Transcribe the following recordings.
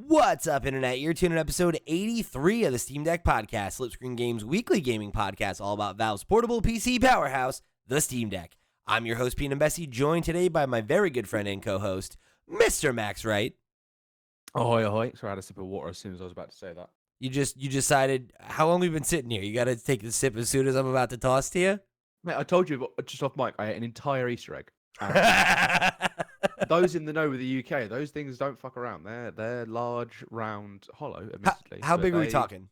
What's up, Internet? You're tuning in episode 83 of the Steam Deck Podcast, Slipscreen Games' weekly gaming podcast, all about Valve's portable PC powerhouse, the Steam Deck. I'm your host, Pete and Bessie, joined today by my very good friend and co-host, Mr. Max Wright. Ahoy, ahoy. Sorry, I had a sip of water as soon as I was about to say that. You decided, how long have we been sitting here? You got to take the sip as soon as I'm about to toss to you? Mate, I told you just off mic, I ate an entire Easter egg. Those in the know with the UK, those things don't fuck around. They're large, round, hollow, admittedly. How big are we talking?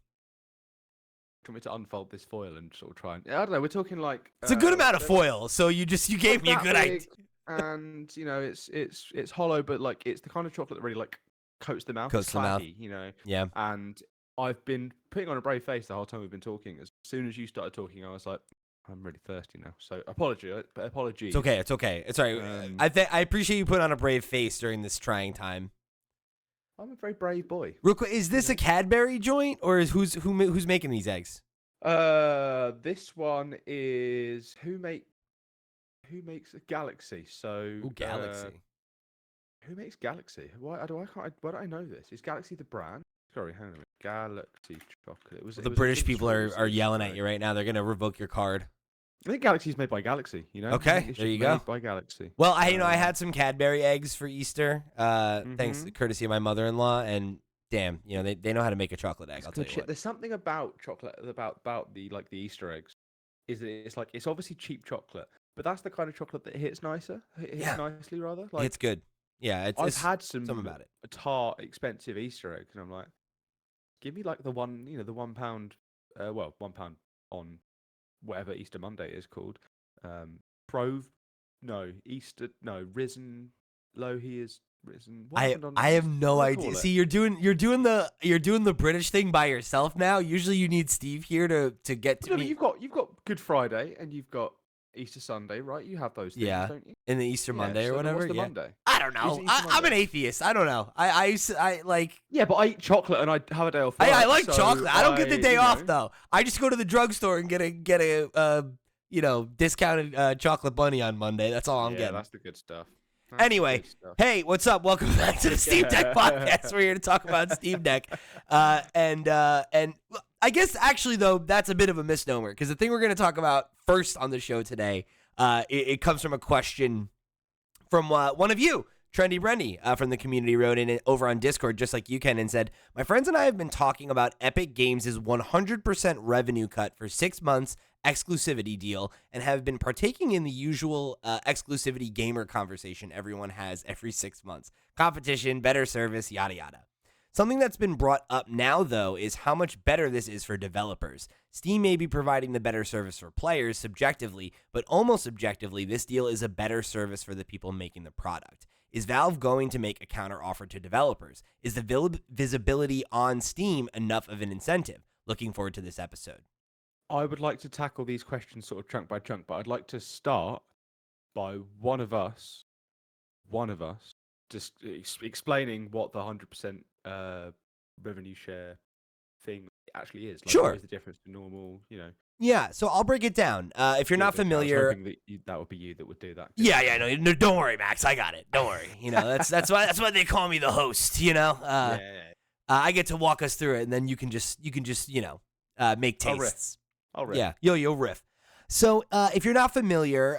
Want me to unfold this foil and sort of try and... I don't know, we're talking like... It's a good amount of foil, so you gave me a good idea. And, you know, it's hollow, but like it's the kind of chocolate that really like coats the mouth. Coats the mouth. You know? Yeah. And I've been putting on a brave face the whole time we've been talking. As soon as you started talking, I was like, I'm really thirsty now. So apologies. It's okay. It's okay. It's all right. I appreciate you putting on a brave face during this trying time. I'm a very brave boy. Real quick, is this a Cadbury joint, or is who's making these eggs? This one is who makes a Galaxy? So Ooh, Galaxy. Who makes Galaxy? Why do I know this? Is Galaxy the brand? Sorry, hang on a minute. Galaxy chocolate. The British people are yelling at you right now. They're gonna revoke your card. I think Galaxy's made by Galaxy. You know. Okay, there you go. By Galaxy. Well, I had some Cadbury eggs for Easter. Thanks, courtesy of my mother-in-law, and damn, you know they know how to make a chocolate egg. I'll tell you what. There's something about chocolate about the Easter eggs. Is that it's obviously cheap chocolate, but that's the kind of chocolate that hits nicely rather. Like, it's good. Yeah, I've had some about it. Tart expensive Easter eggs, and I'm like, give me like the one, the £1, £1 on whatever Easter Monday is called. Risen. Low he is risen. I have no idea. See, you're doing the British thing by yourself now. Usually you need Steve here to get to me. You've got Good Friday and you've got Easter Sunday, right? You have those things, don't you? In the Easter Monday or whatever. What's the Monday? I don't know. I'm an atheist. I don't know. I like. Yeah, but I eat chocolate and I have a day off. I like chocolate. I don't get the day off though. I just go to the drugstore and get a discounted chocolate bunny on Monday. That's all I'm getting. Yeah, that's the good stuff. Anyway, hey, what's up? Welcome back to the Steam Deck Podcast. We're here to talk about Steam Deck, and I guess actually though that's a bit of a misnomer because the thing we're going to talk about first on the show today, it comes from a question from one of you, Trendy Brendy, from the community, wrote in over on Discord just like you can and said, my friends and I have been talking about Epic Games' 100% revenue cut for 6 months exclusivity deal and have been partaking in the usual exclusivity gamer conversation everyone has every 6 months. Competition, better service, yada yada. Something that's been brought up now, though, is how much better this is for developers. Steam may be providing the better service for players subjectively, but almost objectively, this deal is a better service for the people making the product. Is Valve going to make a counteroffer to developers? Is the visibility on Steam enough of an incentive? Looking forward to this episode. I would like to tackle these questions sort of chunk by chunk, but I'd like to start by one of us just explaining what the 100% revenue share thing actually is. Like, sure. What is the difference to normal, Yeah, so I'll break it down. If you're not familiar, I was hoping that would be you that would do that. No, don't worry, Max. I got it. Don't worry. That's why they call me the host. I get to walk us through it, and then you can just make tastes. I'll riff. Yeah, you'll riff. So if you're not familiar,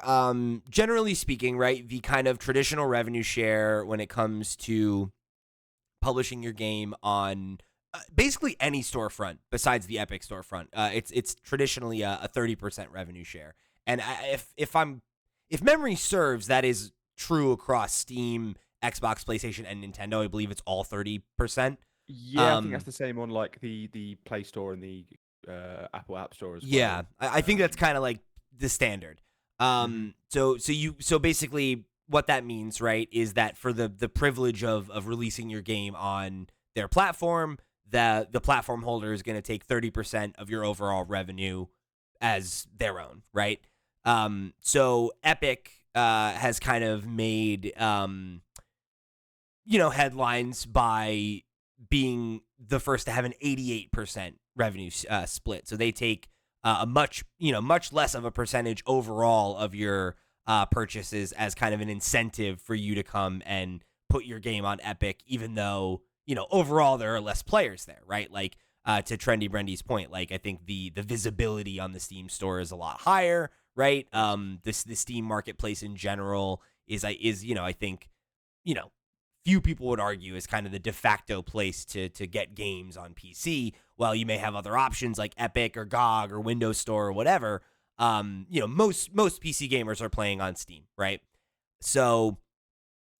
generally speaking, right, the kind of traditional revenue share when it comes to publishing your game on basically any storefront besides the Epic storefront, it's traditionally a 30% revenue share. And if memory serves, that is true across Steam, Xbox, PlayStation, and Nintendo. I believe it's all 30%. Yeah, I think that's the same on like the Play Store and the Apple App Store as well. Yeah, I think that's kind of like the standard. So basically what that means, right, is that for the privilege of releasing your game on their platform, the platform holder is going to take 30% of your overall revenue as their own, right? So Epic has kind of made headlines by being the first to have an 88% revenue split. So they take a much less of a percentage overall of your purchases as kind of an incentive for you to come and put your game on Epic, even though overall there are less players there, right? Like, to Trendy Brendy's point, like I think the visibility on the Steam store is a lot higher, right? The Steam marketplace in general is I think, few people would argue is kind of the de facto place to get games on PC. While you may have other options like Epic or GOG or Windows Store or whatever, most PC gamers are playing on Steam, right? So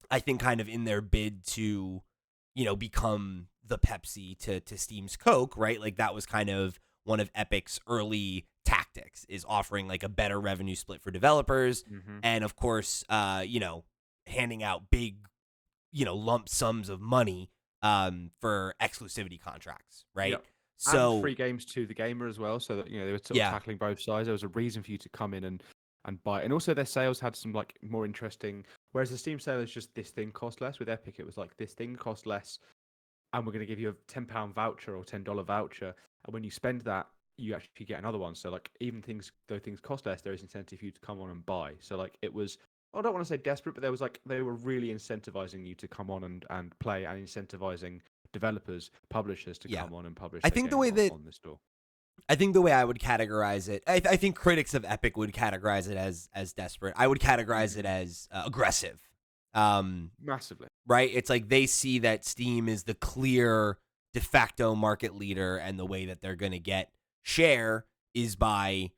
I think kind of in their bid to, become the Pepsi to Steam's Coke, right? Like that was kind of one of Epic's early tactics, is offering like a better revenue split for developers. And of course, handing out big, lump sums of money for exclusivity contracts, right? Yep. So and free games to the gamer as well, so that they were sort of tackling both sides. There was a reason for you to come in and buy, and also their sales had some like more interesting. Whereas the Steam sale is just this thing cost less. With Epic, it was like this thing cost less, and we're going to give you a £10 voucher or $10 voucher, and when you spend that, you actually get another one. So like even though things cost less, there is incentive for you to come on and buy. So like it was. I don't want to say desperate, but there was like they were really incentivizing you to come on and play, and incentivizing developers, publishers to come on and publish. I think the way that on the store. I think the way I would categorize it, I think critics of Epic would categorize it as desperate. I would categorize it as aggressive. Massively. Right? It's like they see that Steam is the clear de facto market leader, and the way that they're going to get share is by,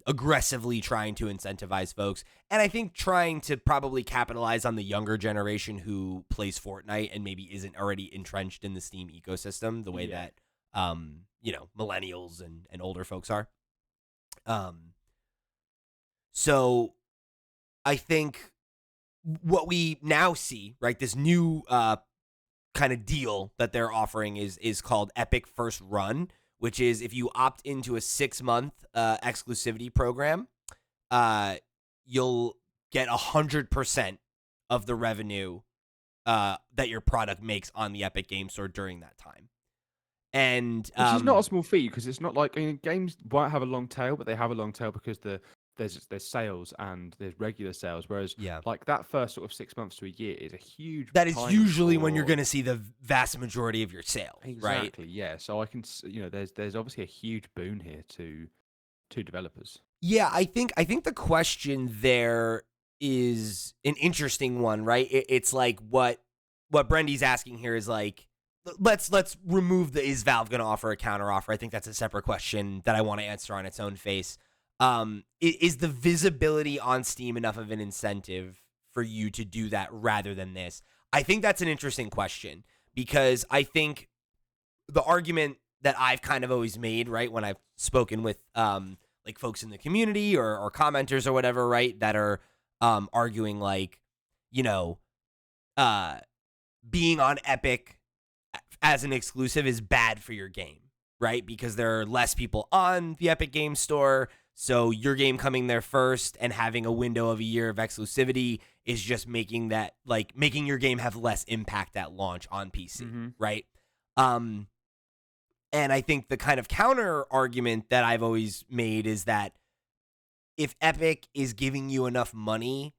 aggressively trying to incentivize folks. And I think trying to probably capitalize on the younger generation who plays Fortnite and maybe isn't already entrenched in the Steam ecosystem the way that millennials and older folks are. So I think what we now see, right, this new kind of deal that they're offering is called Epic First Run, which is if you opt into a 6-month exclusivity program, you'll get 100% of the revenue that your product makes on the Epic Game Store during that time. And which is not a small fee, because it's not like games might have a long tail, but they have a long tail because there's sales and there's regular sales. Whereas like that first sort of 6 months to a year is a huge. That is usually when you're going to see the vast majority of your sales, right? Exactly. Yeah. So I can, there's obviously a huge boon here to developers. Yeah, I think the question there is an interesting one, right? It's like what Brendy's asking here is like, let's remove the is Valve going to offer a counter offer. I think that's a separate question that I want to answer on its own face. Is the visibility on Steam enough of an incentive for you to do that rather than this? I think that's an interesting question, because I think the argument that I've kind of always made, right, when I've spoken with like folks in the community or commenters or whatever, right, that are arguing like, being on Epic as an exclusive is bad for your game, right? Because there are less people on the Epic Game Store, so your game coming there first and having a window of a year of exclusivity is just making your game have less impact at launch on PC, right? And I think the kind of counter argument that I've always made is that if Epic is giving you enough money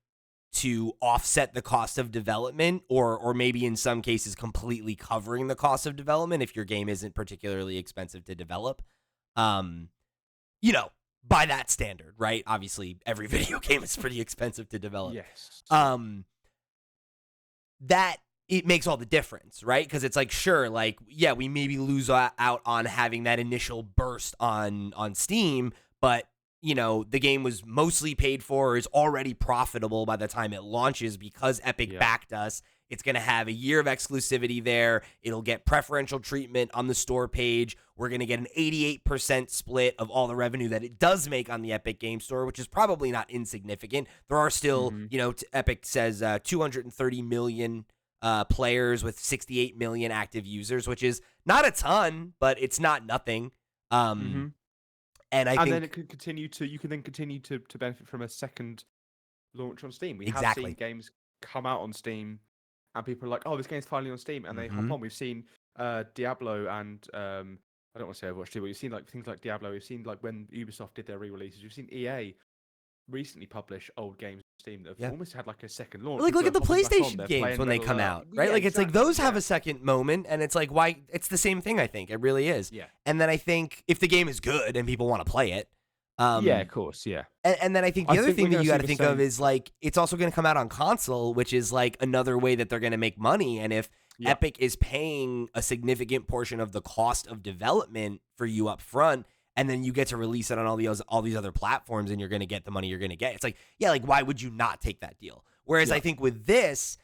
to offset the cost of development, or maybe in some cases completely covering the cost of development if your game isn't particularly expensive to develop, by that standard, right? Obviously, every video game is pretty expensive to develop. Yes. That it makes all the difference, right? Because it's like, sure, like, yeah, we maybe lose out on having that initial burst on Steam, but the game was mostly paid for, is already profitable by the time it launches because Epic backed us. It's going to have a year of exclusivity there. It'll get preferential treatment on the store page. We're going to get an 88% split of all the revenue that it does make on the Epic Game Store, which is probably not insignificant. There are still, Epic says 230 million players with 68 million active users, which is not a ton, but it's not nothing. And I think then it can continue to benefit from a second launch on Steam. We have seen games come out on Steam and people are like, oh, this game's finally on Steam, and they hop on. We've seen Diablo and I don't want to say Overwatch 2, but we've seen like things like Diablo. We've seen like when Ubisoft did their re-releases. We've seen EA recently publish old games on Steam that have Yeah. almost had like a second launch. Like, look People at are the hopping back on, PlayStation they're games playing when they Red come Alert. out, right? Yeah, Like, it's like exactly, those have yeah. a second moment, and it's like, why? It's the same thing, I think. It really is. Yeah. And then I think if the game is good and people want to play it, Yeah, of course, yeah. and then I think the I other think thing we're that gonna you see got to the think of same. is like it's also going to come out on console, which is like another way that they're going to make money. And if Yeah. Epic is paying a significant portion of the cost of development for you up front, and then you get to release it on all these other platforms, and you're going to get the money you're going to get. It's like, yeah, like why would you not take that deal? Whereas Yeah. I think with this,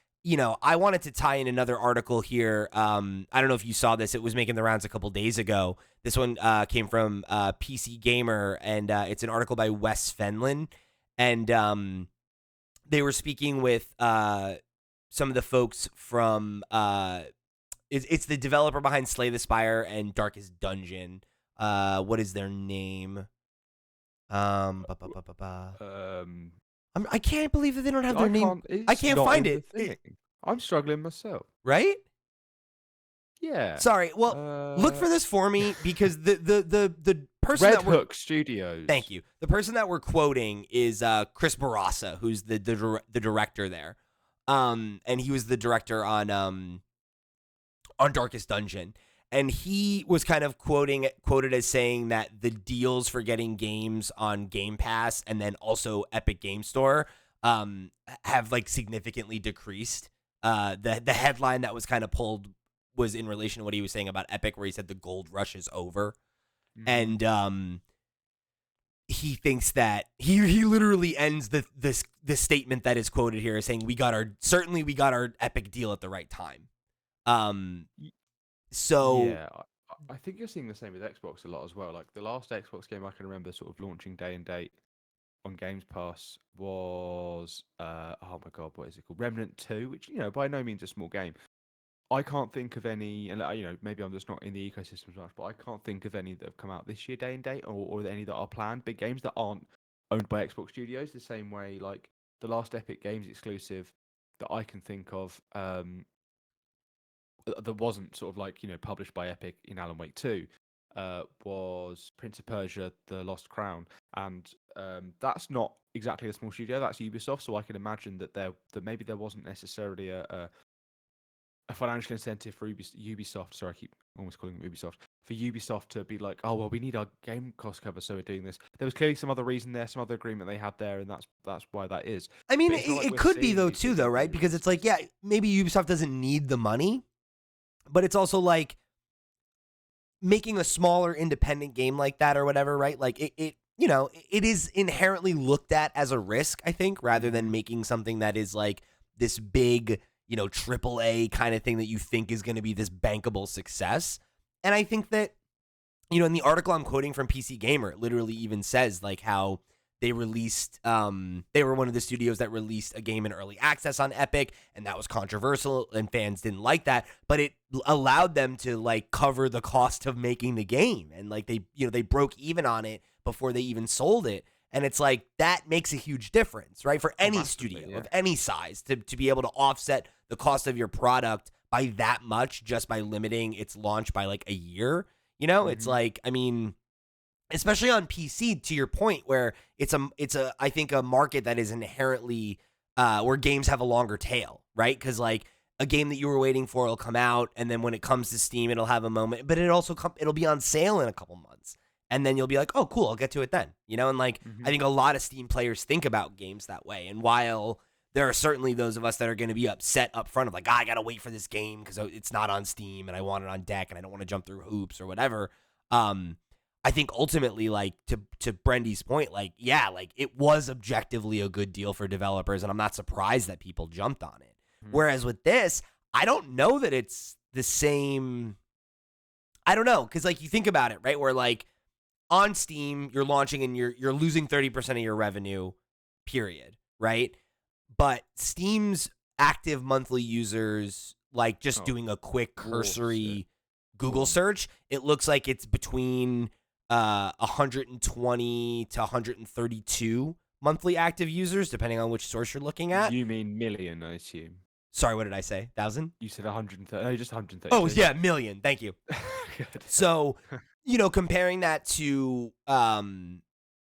I wanted to tie in another article here. I don't know if you saw this. It was making the rounds a couple days ago. This one came from PC Gamer, and it's an article by Wes Fenlon. And they were speaking with some of the folks from it's the developer behind Slay the Spire and Darkest Dungeon. What is their name? I can't believe that they don't have their name. I can't find it. I'm struggling myself. Right? Yeah. Sorry. Well, look for this for me because the person Red that we're Hook Studios. Thank you. The person that we're quoting is Chris Barassa, who's the director there. And he was the director on Darkest Dungeon. And he was kind of quoted as saying that the deals for getting games on Game Pass and then also Epic Game Store have like significantly decreased. The headline that was kind of pulled was in relation to what he was saying about Epic, where he said the gold rush is over. Mm-hmm. And he thinks that he literally ends the statement that is quoted here as saying we got our Epic deal at the right time. So yeah, I think you're seeing the same with Xbox a lot as well. Like the last Xbox game I can remember sort of launching day and date on Games Pass was oh my god, what is it called? Remnant 2, which by no means a small game. I can't think of any, and maybe I'm just not in the ecosystem as much, but I can't think of any that have come out this year day and date, or any that are planned. Big games that aren't owned by Xbox Studios, the same way like the last Epic Games exclusive that I can think of. That wasn't sort of like published by Epic in Alan Wake 2 was Prince of Persia: The Lost Crown, and that's not exactly a small studio. That's Ubisoft, so I can imagine that maybe there wasn't necessarily a financial incentive for Ubisoft. Sorry, I keep almost calling them Ubisoft. For Ubisoft to be like, oh well, we need our game cost cover, so we're doing this. There was clearly some other reason there, some other agreement they had there, and that's why that is. I mean, it could be though too, though, right? Because it's like, yeah, maybe Ubisoft doesn't need the money. But it's also like making a smaller independent game like that or whatever, right? Like it is inherently looked at as a risk, I think, rather than making something that is like this big, AAA kind of thing that you think is going to be this bankable success. And I think that, in the article I'm quoting from PC Gamer, it literally even says like how they released, they were one of the studios that released a game in early access on Epic, and that was controversial, and fans didn't like that. But it allowed them to like cover the cost of making the game, and like they broke even on it before they even sold it. And it's like that makes a huge difference, right? For any studio of any size to be able to offset the cost of your product by that much just by limiting its launch by like a year. It's like, I mean, especially on PC, to your point, where it's I think a market that is inherently where games have a longer tail, right? Because like a game that you were waiting for will come out, and then when it comes to Steam, it'll have a moment, but it'll be on sale in a couple months, and then you'll be like, oh, cool, I'll get to it then, And like I think a lot of Steam players think about games that way, and while there are certainly those of us that are going to be upset up front of like, I gotta wait for this game because it's not on Steam, and I want it on deck, and I don't want to jump through hoops or whatever. I think ultimately, like to Brendy's point, like, yeah, like it was objectively a good deal for developers, and I'm not surprised that people jumped on it. Whereas with this, I don't know that it's the same. I don't know, because like you think about it, right? Where like on Steam, you're launching and you're losing 30% of your revenue, period, right? But Steam's active monthly users, like just doing a quick cursory Google search, it looks like it's between 120 to 132 monthly active users, depending on which source you're looking at. You mean million, I assume. Sorry, what did I say? 1,000? You said 130. No, just 130. Oh, yeah, million. Thank you. So, comparing that to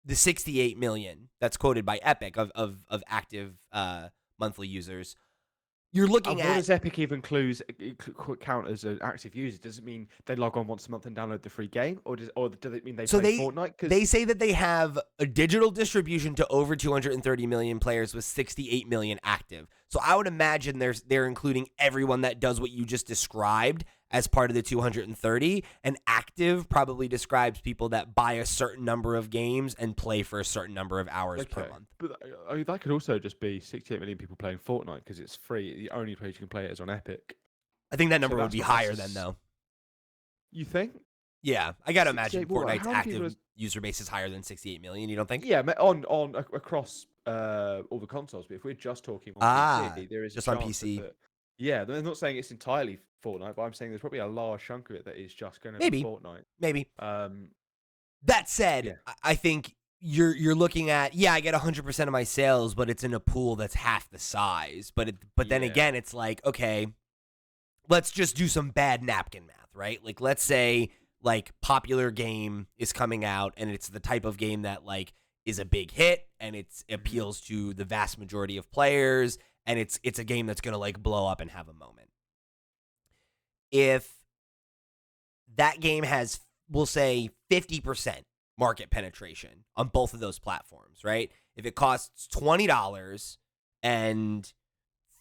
the 68 million that's quoted by Epic of active monthly users, you're looking What at. does Epic even count as an active user? Does it mean they log on once a month and download the free game, or does it mean they play Fortnite? They say that they have a digital distribution to over 230 million players with 68 million active. So I would imagine they're including everyone that does what you just described as part of the 230, and active probably describes people that buy a certain number of games and play for a certain number of hours per month. But that could also just be 68 million people playing Fortnite because it's free. The only place you can play it is on Epic. I think that number would be higher then, though. You think? Yeah, I gotta imagine Fortnite's active user base is higher than 68 million. You don't think? Yeah, on across all the consoles. But if we're just talking on PC, there is just a on chance PC. Yeah, they're not saying it's entirely Fortnite, but I'm saying there's probably a large chunk of it that is just going to be Fortnite. Maybe. That said, I think you're looking at, I get 100% of my sales, but it's in a pool that's half the size. But then again, it's like, okay, let's just do some bad napkin math, right? Like, let's say like popular game is coming out and it's the type of game that like is a big hit and it appeals to the vast majority of players, and it's a game that's going to like blow up and have a moment. If that game has, we'll say, 50% market penetration on both of those platforms, right? If it costs $20 and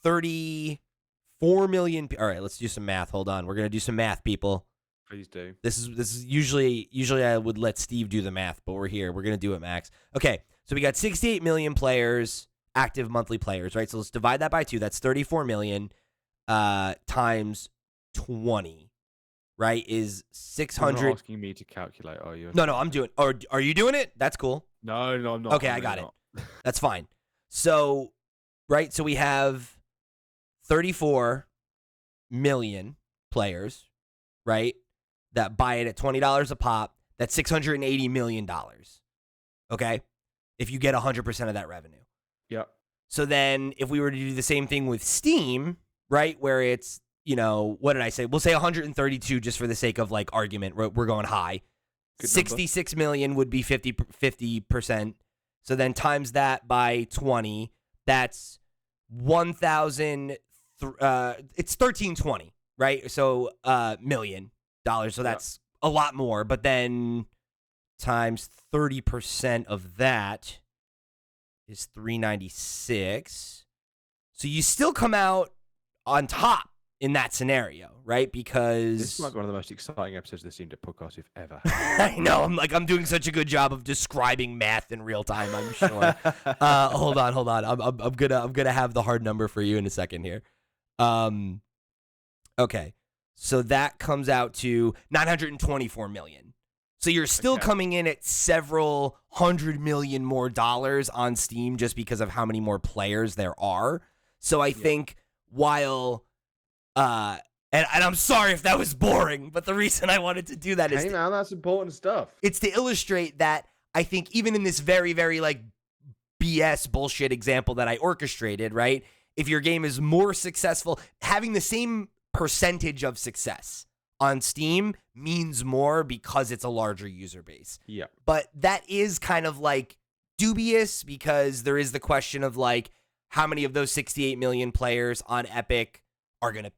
34 million, all right, let's do some math. Hold on. We're going to do some math, people. Please do. This is usually I would let Steve do the math, but we're here. We're going to do it, Max. Okay, so we got 68 million players, active monthly players, right? So let's divide that by 2. That's 34 million times 20, right? Is 600. You're not asking me to calculate, are you? No, I'm doing. Or are you doing it? That's cool. No, I'm not. Okay, I got it. That's fine. So, right, so we have 34 million players, right, that buy it at $20 a pop. That's $680 million. Okay? If you get 100% of that revenue. Yep. So then if we were to do the same thing with Steam, right, where it's, what did I say? We'll say 132 just for the sake of like argument. We're going high. Good 66 million would be 50%. So then times that by 20, that's 1,000. It's 1320, right? So $1 million. So that's a lot more. But then times 30% of that is 396. So you still come out on top in that scenario, right? Because this might be one of the most exciting episodes of the Steam Deck podcast we've ever. I know. I'm doing such a good job of describing math in real time. I'm sure. Hold on. I'm gonna have the hard number for you in a second here. Okay, so that comes out to 924 million. So you're still coming in at several $100 million more on Steam just because of how many more players there are. So I think while and I'm sorry if that was boring, but the reason I wanted to do that is now that's important stuff. It's to illustrate that I think even in this very, very like BS bullshit example that I orchestrated, right? If your game is more successful, having the same percentage of success on Steam means more because it's a larger user base. Yeah. But that is kind of like dubious because there is the question of like how many of those 68 million players on Epic are going to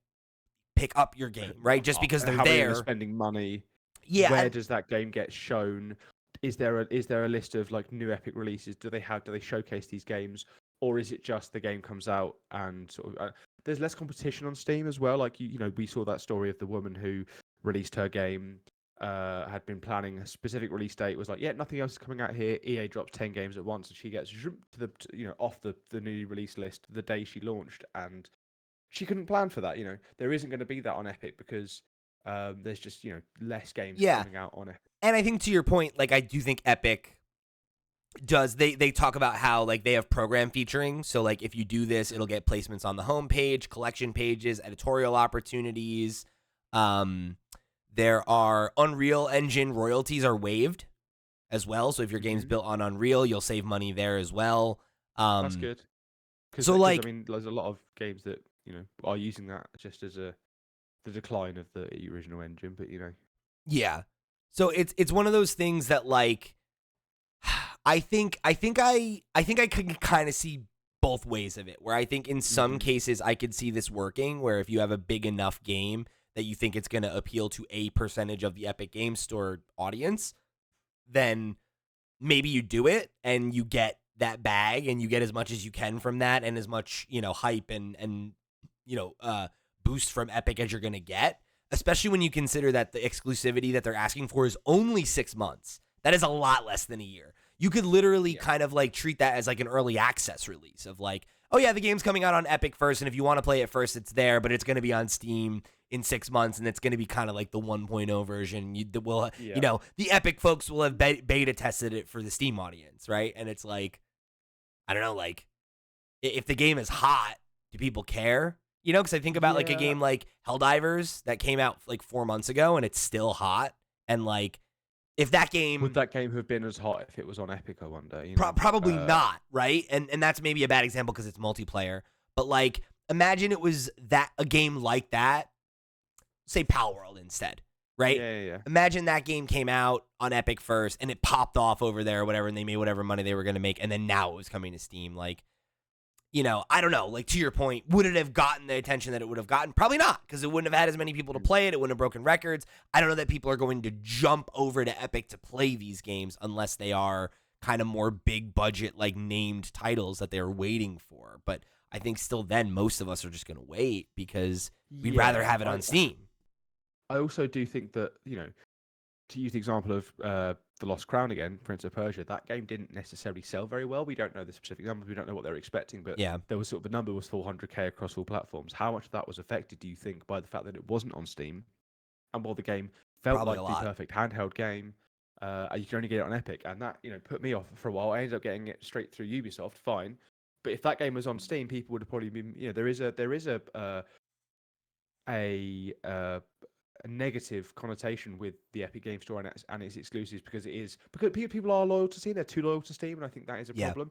pick up your game, right? Just because they're there. Spending money. Yeah. Where does that game get shown? Is there a list of like new Epic releases? Do they showcase these games? Or is it just the game comes out and sort of there's less competition on Steam as well? Like, we saw that story of the woman who released her game, had been planning a specific release date, was like, nothing else is coming out here. EA drops 10 games at once, and she gets off the new release list the day she launched, and she couldn't plan for that. There isn't going to be that on Epic because there's just less games coming out on Epic. And I think to your point, like I do think Epic does they talk about how like they have program featuring, so like if you do this it'll get placements on the homepage, collection pages, editorial opportunities. There are Unreal Engine royalties are waived as well, so if your game's built on Unreal you'll save money there as well. That's good. So like, I mean, there's a lot of games that are using that just as the decline of the original engine, but yeah. So it's one of those things that like I think I can kind of see both ways of it, where I think in some cases I could see this working, where if you have a big enough game that you think it's going to appeal to a percentage of the Epic Games Store audience, then maybe you do it and you get that bag and you get as much as you can from that and as much, hype and boost from Epic as you're going to get, especially when you consider that the exclusivity that they're asking for is only 6 months. That is a lot less than a year. You could literally kind of like treat that as like an early access release of like, oh yeah, the game's coming out on Epic first, and if you want to play it first, it's there, but it's going to be on Steam in 6 months, and it's going to be kind of like the 1.0 version. The Epic folks will have beta tested it for the Steam audience, right? And it's like, I don't know, like if the game is hot, do people care? Because I think about like a game like Helldivers that came out like 4 months ago, and it's still hot, and like, if that game would that game have been as hot if it was on Epic, I wonder? Probably not, right? And that's maybe a bad example because it's multiplayer. But like, imagine it was a game like that, say Palworld instead, right? Yeah. Imagine that game came out on Epic first and it popped off over there or whatever, and they made whatever money they were going to make, and then now it was coming to Steam. Like, I don't know. Like, to your point, would it have gotten the attention that it would have gotten? Probably not, because it wouldn't have had as many people to play it. It wouldn't have broken records. I don't know that people are going to jump over to Epic to play these games unless they are kind of more big budget, like named titles that they're waiting for. But I think still then most of us are just going to wait because we'd rather have it on Steam. I also do think that, to use the example of The Lost Crown again, Prince of Persia, that game didn't necessarily sell very well. We don't know the specific numbers. We don't know what they're expecting, but there was the number was 400K across all platforms. How much of that was affected, do you think, by the fact that it wasn't on Steam? And while the game felt Probably like the perfect handheld game, you can only get it on Epic, and that put me off for a while. I ended up getting it straight through Ubisoft, fine. But if that game was on Steam, people would have probably been, there is a negative connotation with the Epic Game Store and its exclusives because people are loyal to Steam. They're too loyal to Steam, and I think that is a problem.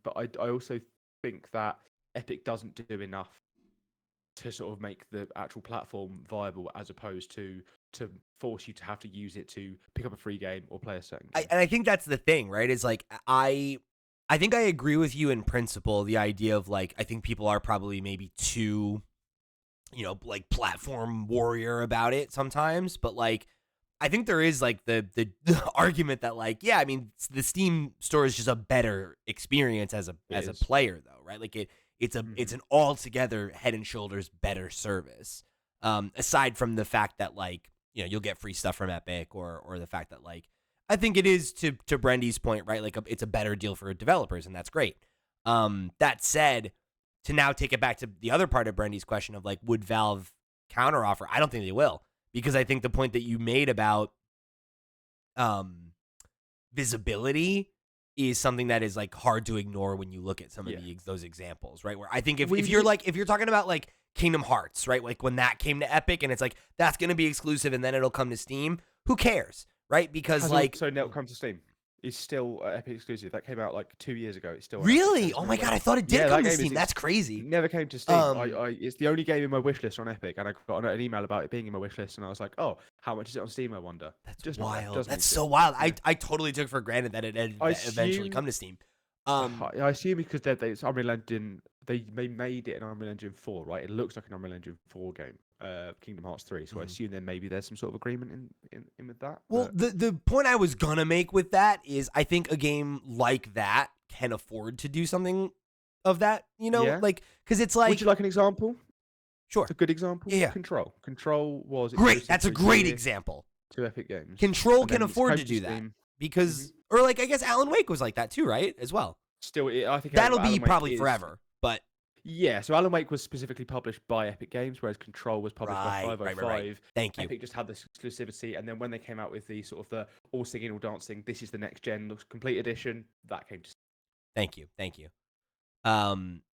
But I also think that Epic doesn't do enough to sort of make the actual platform viable, as opposed to force you to have to use it to pick up a free game or play a certain game. And I think that's the thing, right? Is like I think I agree with you in principle. The idea of like, I think people are probably maybe too, like platform warrior about it sometimes, but like, I think there is like the argument that like, yeah, I mean, the Steam store is just a better experience as a player though, right? Like it's an altogether head and shoulders better service. Aside from the fact that like, you'll get free stuff from Epic or the fact that like, I think it is to Brendy's point, right? Like it's a better deal for developers, and that's great. That said, to now take it back to the other part of Brendy's question of like, would Valve counteroffer? I don't think they will, because I think the point that you made about visibility is something that is like hard to ignore when you look at some of those examples, right? Where I think if you're talking about like Kingdom Hearts, right? Like when that came to Epic and it's like, that's going to be exclusive and then it'll come to Steam. Who cares, right? Because so now it comes to Steam. It's still Epic exclusive. That came out like 2 years ago. It's still really? Oh my god! I thought it did come to Steam. That's crazy. It never came to Steam. It's the only game in my wishlist on Epic, and I got an email about it being in my wishlist, and I was like, "Oh, how much is it on Steam? I wonder." That's just wild. That's so wild. I totally took for granted that it had eventually come to Steam. I assume because it's Unreal Engine. They made it an Unreal Engine 4, right? It looks like an Unreal Engine 4 game. Kingdom Hearts 3. So I assume then maybe there's some sort of agreement in with that. Well, the point I was gonna make with that is I think a game like that can afford to do something of that, like, because it's like. Would you like an example? Sure. It's a good example. Yeah. Control was great. That's a great example. To Epic Games. Control can afford to do that because, or like, I guess Alan Wake was like that too, right? As well. Still, I think that'll be probably forever, but. Yeah, so Alan Wake was specifically published by Epic Games, whereas Control was published by 505. Right. Thank you. Epic just had this exclusivity, and then when they came out with the sort of the all singing, all dancing, this is the next gen complete edition, that came to. Thank you.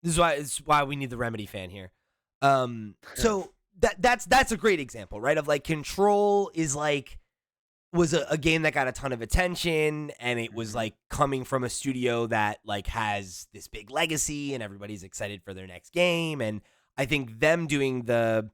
This is why we need the Remedy fan here. So that's a great example, right? Of like Control is like. Was a game that got a ton of attention, and it was like coming from a studio that like has this big legacy and everybody's excited for their next game. And I think them doing the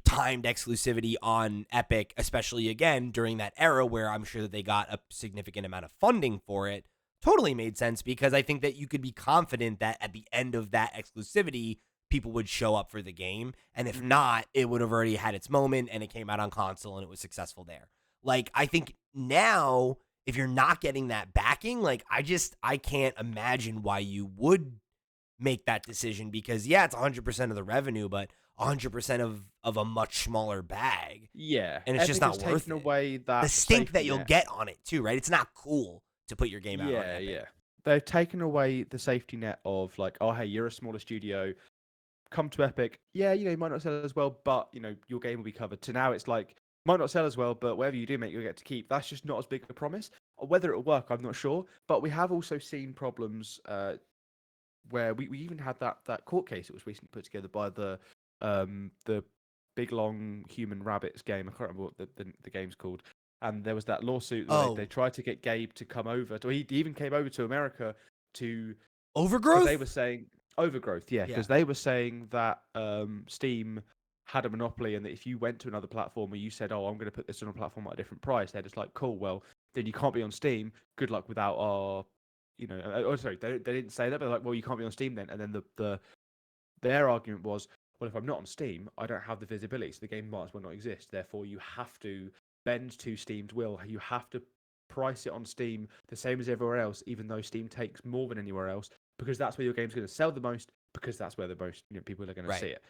timed exclusivity on Epic, especially again during that era where I'm sure that they got a significant amount of funding for it, totally made sense because I think that you could be confident that at the end of that exclusivity, people would show up for the game. And if not, it would have already had its moment and it came out on console and it was successful there. Like, I think now, if you're not getting that backing, like, I can't imagine why you would make that decision because, yeah, it's 100% of the revenue, but 100% of a much smaller bag. Yeah. And it's Epic just not has worth taken it. away that The stink that safety you'll net. get on it, too, right? It's not cool to put your game out on Yeah, Epic. yeah. They've taken away the safety net of like, oh, hey, you're a smaller studio. Come to Epic. Yeah, you might not sell as well, but, your game will be covered. To now it's like, might not sell as well, but whatever you do, mate, you'll get to keep. That's just not as big a promise. Whether it'll work, I'm not sure. But we have also seen problems where we even had that court case that was recently put together by the big long human rabbits game. I can't remember what the game's called. And there was that lawsuit where they tried to get Gabe to come over. He even came over to America to Overgrowth? They were saying Overgrowth, yeah, because they were saying that Steam had a monopoly, and that if you went to another platform or you said, "Oh, I'm going to put this on a platform at a different price," they're just like, "Cool, well, then you can't be on Steam. Good luck without our, sorry, they didn't say that, but they're like, well, you can't be on Steam then." And then their argument was, well, if I'm not on Steam, I don't have the visibility, so the game might as well not exist. Therefore, you have to bend to Steam's will. You have to price it on Steam the same as everywhere else, even though Steam takes more than anywhere else, because that's where your game's going to sell the most, because that's where the most people are going to see it.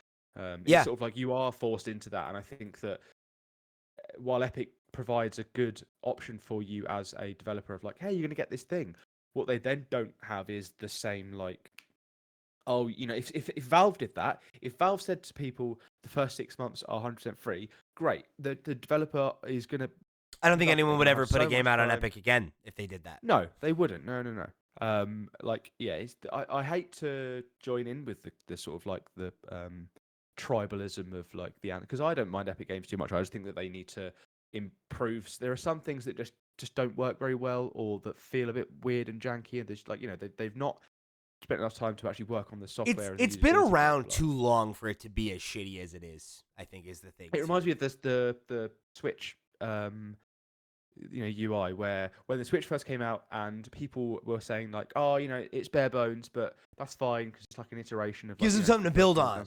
It's sort of like you are forced into that, and I think that while Epic provides a good option for you as a developer of like, hey, you're going to get this thing, what they then don't have is the same like, oh, if Valve did that, if Valve said to people the first 6 months are 100% free, great. The developer is going to. I don't think anyone would ever put a game out on Epic again if they did that. No, they wouldn't. No. I hate to join in with the sort of like the tribalism of like because I don't mind Epic Games too much. I just think that they need to improve. There are some things that just don't work very well, or that feel a bit weird and janky, and there's they've not spent enough time to actually work on the software. It's been around too long for it to be as shitty as it is, I think, is the thing. It reminds me of this the Switch UI, where when the Switch first came out and people were saying like, oh, it's bare bones, but that's fine because it's like an iteration of gives them something to build on.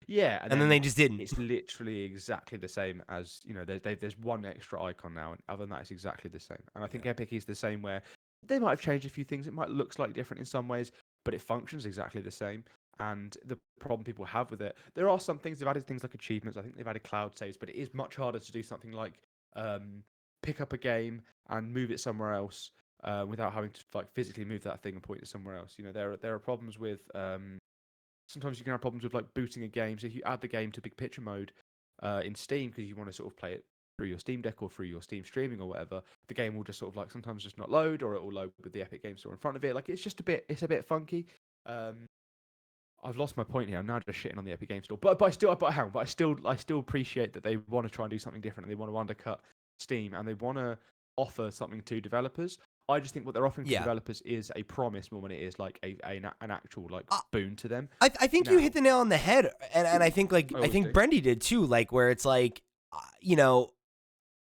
Yeah, and then they just didn't. It's literally exactly the same as there's one extra icon now, and other than that, it's exactly the same. And I think Epic is the same, where they might have changed a few things. It might look slightly different in some ways, but it functions exactly the same. And the problem people have with it, there are some things they've added, things like achievements. I think they've added cloud saves, but it is much harder to do something like pick up a game and move it somewhere else without having to like physically move that thing and point it somewhere else. There are problems with sometimes you can have problems with like booting a game. So if you add the game to big picture mode in Steam because you want to sort of play it through your Steam Deck or through your Steam streaming or whatever, the game will just sort of like sometimes just not load, or it will load with the Epic Game Store in front of it. Like it's a bit funky. I've lost my point here. I'm now just shitting on the Epic Game Store, but I still appreciate that they want to try and do something different, and they want to undercut Steam, and they want to offer something to developers. I just think what they're offering to developers is a promise more than it is like an actual like boon to them. I think you hit the nail on the head, and I think Brendy did too. Like where it's like,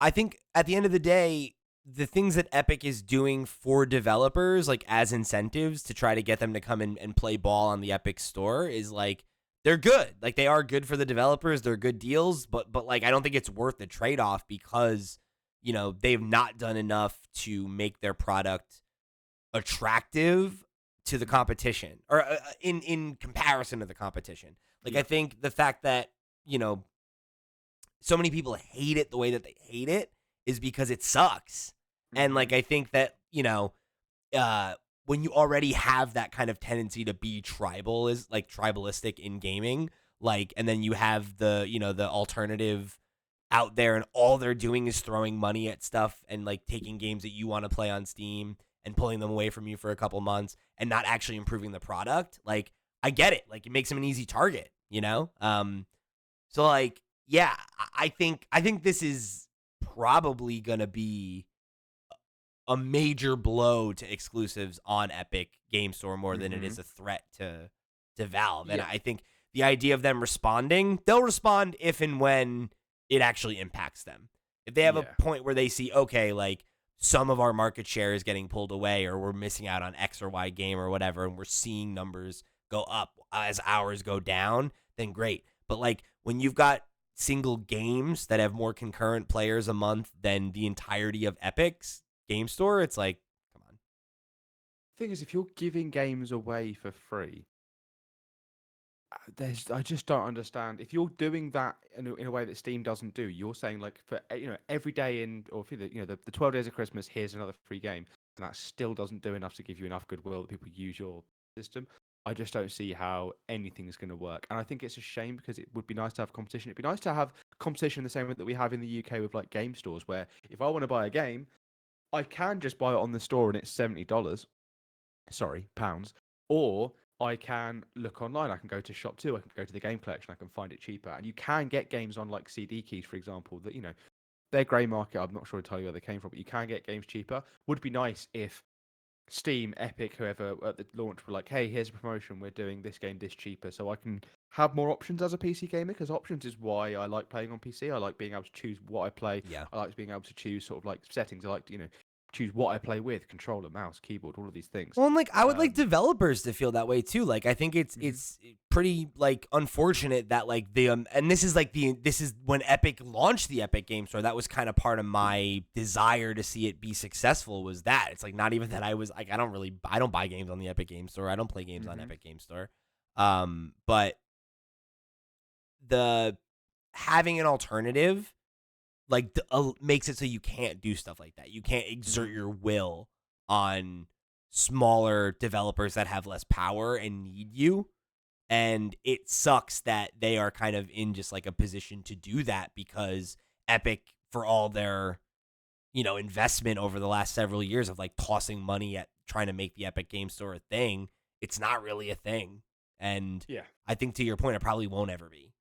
I think at the end of the day, the things that Epic is doing for developers, like as incentives to try to get them to come and play ball on the Epic store, is like they're good. Like they are good for the developers. They're good deals, but like I don't think it's worth the trade-off because they've not done enough to make their product attractive to the competition, or in comparison to the competition. Like I think the fact that so many people hate it the way that they hate it is because it sucks. And like I think that when you already have that kind of tendency to be tribalistic in gaming, like, and then you have the the alternative out there, and all they're doing is throwing money at stuff and like taking games that you want to play on Steam and pulling them away from you for a couple months and not actually improving the product. Like I get it. Like it makes them an easy target, So like, yeah, I think this is probably going to be a major blow to exclusives on Epic Game Store more than it is a threat to Valve. And I think the idea of them responding, they'll respond if and when it actually impacts them. If they have a point where they see, okay, like some of our market share is getting pulled away, or we're missing out on X or Y game or whatever, and we're seeing numbers go up as hours go down, then great. But like when you've got single games that have more concurrent players a month than the entirety of Epic's game store, it's like, come on. Thing is, if you're giving games away for free, I just don't understand. If you're doing that in a way that Steam doesn't do, you're saying like for every day or for the 12 days of Christmas, here's another free game, and that still doesn't do enough to give you enough goodwill that people use your system. I just don't see how anything is going to work, and I think it's a shame because it would be nice to have competition. It'd be nice to have competition the same way that we have in the UK with like game stores, where if I want to buy a game, I can just buy it on the store and it's $70. Sorry, pounds. Or I can look online. I can go to Shop 2. I can go to the game collection. I can find it cheaper. And you can get games on like CD keys, for example, that, they're grey market. I'm not sure to tell you where they came from, but you can get games cheaper. Would be nice if Steam, Epic, whoever at the launch were like, hey, here's a promotion. We're doing this game this cheaper. So I can have more options as a PC gamer, because options is why I like playing on PC. I like being able to choose what I play. Yeah. I like being able to choose sort of like settings. I like to, choose what I play with, controller, mouse, keyboard, all of these things. Well, and like I would like developers to feel that way too. Like I think it's pretty like unfortunate that like and this is when Epic launched the Epic Game Store. That was kind of part of my desire to see it be successful. Was that it's like not even that I was like I don't buy games on the Epic Game Store. I don't play games on Epic Game Store. But the having an alternative like makes it so you can't do stuff like that. You can't exert your will on smaller developers that have less power and need you. And it sucks that they are kind of in just like a position to do that because Epic, for all their, investment over the last several years of like tossing money at trying to make the Epic Game Store a thing, it's not really a thing. And yeah, I think to your point, it probably won't ever be.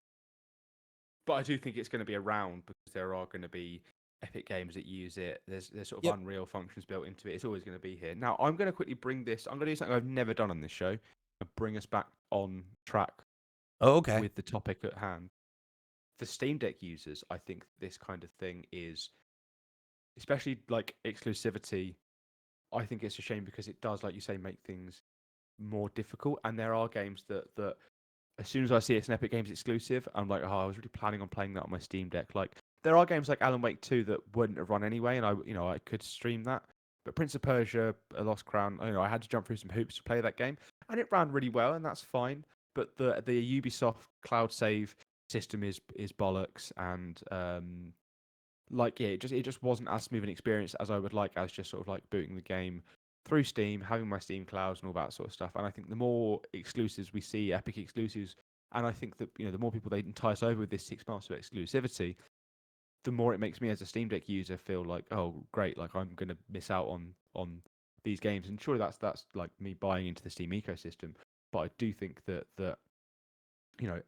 But I do think it's going to be around because there are going to be Epic games that use it. There's sort of Unreal functions built into it. It's always going to be here. Now, I'm going to quickly bring this. I'm going to do something I've never done on this show and bring us back on track. Oh, okay. With the topic at hand. For Steam Deck users, I think this kind of thing is, especially like exclusivity, I think it's a shame because it does, like you say, make things more difficult. And there are games that as soon as I see it's an Epic Games exclusive, I'm like, oh, I was really planning on playing that on my Steam Deck. Like, there are games like Alan Wake 2 that wouldn't have run anyway, and I could stream that. But Prince of Persia, A Lost Crown, I had to jump through some hoops to play that game, and it ran really well, and that's fine. But the Ubisoft cloud save system is bollocks, and it just wasn't as smooth an experience as I would like as just sort of like booting the game through Steam, having my Steam clouds and all that sort of stuff. And I think the more exclusives we see, Epic exclusives, and I think that the more people they entice over with this 6 months of exclusivity, the more it makes me as a Steam Deck user feel like, oh great, like I'm going to miss out on these games. And surely that's like me buying into the Steam ecosystem. But I do think that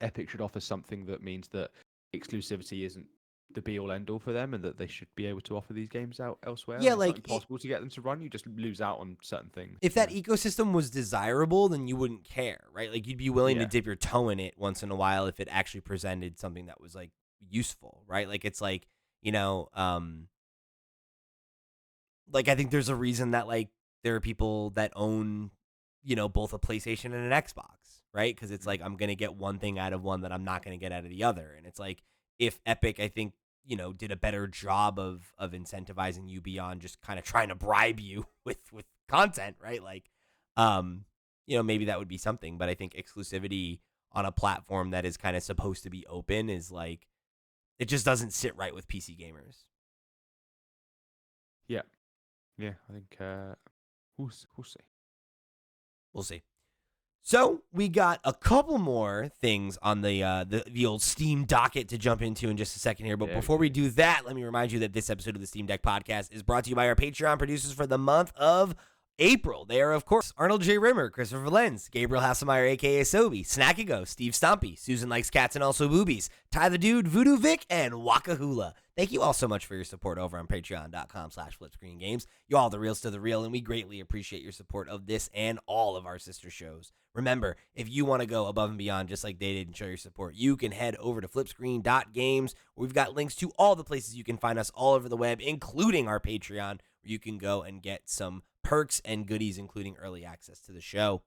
Epic should offer something that means that exclusivity isn't the be all end all for them, and that they should be able to offer these games out elsewhere. Yeah, like it's not impossible to get them to run. You just lose out on certain things. If that ecosystem was desirable, then you wouldn't care, right? Like you'd be willing to dip your toe in it once in a while if it actually presented something that was like useful, right? Like it's like, like I think there's a reason that like there are people that own, both a PlayStation and an Xbox, right? Because it's like I'm gonna get one thing out of one that I'm not gonna get out of the other, and it's like if Epic, I think, did a better job of incentivizing you beyond just kind of trying to bribe you with content, right? Like, maybe that would be something. But I think exclusivity on a platform that is kind of supposed to be open is like, it just doesn't sit right with PC gamers. Yeah. I think we'll see. We'll see. So we got a couple more things on the old Steam docket to jump into in just a second here. But before we do that, let me remind you that this episode of the Steam Deck Podcast is brought to you by our Patreon producers for the month of April. They are, of course, Arnold J. Rimmer, Christopher Lenz, Gabriel Hasselmeyer, a.k.a. Sobe, Snackago, Steve Stompy, Susan Likes Cats and Also Boobies, Ty the Dude, Voodoo Vic, and Waka Hula. Thank you all so much for your support over on patreon.com/flipscreengames. You all the reals to the real, and we greatly appreciate your support of this and all of our sister shows. Remember, if you want to go above and beyond just like they did and show your support, you can head over to flipscreen.games, where we've got links to all the places you can find us all over the web, including our Patreon, where you can go and get some perks and goodies, including early access to the show.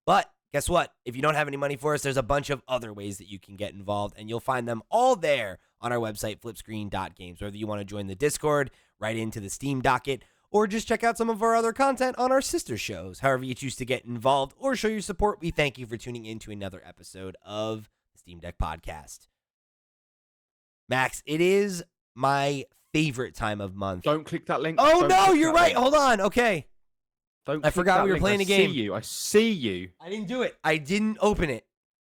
But guess what? If you don't have any money for us, there's a bunch of other ways that you can get involved, and you'll find them all there on our website, flipscreen.games. Whether you want to join the Discord, right into the Steam docket, or just check out some of our other content on our sister shows. However you choose to get involved or show your support, we thank you for tuning in to another episode of the Steam Deck Podcast. Max, it is my favorite time of month. Don't click that link. Oh, Don't no, click you're that right. link. Hold on. Okay. I forgot we were playing a game. I see you. I didn't do it. I didn't open it.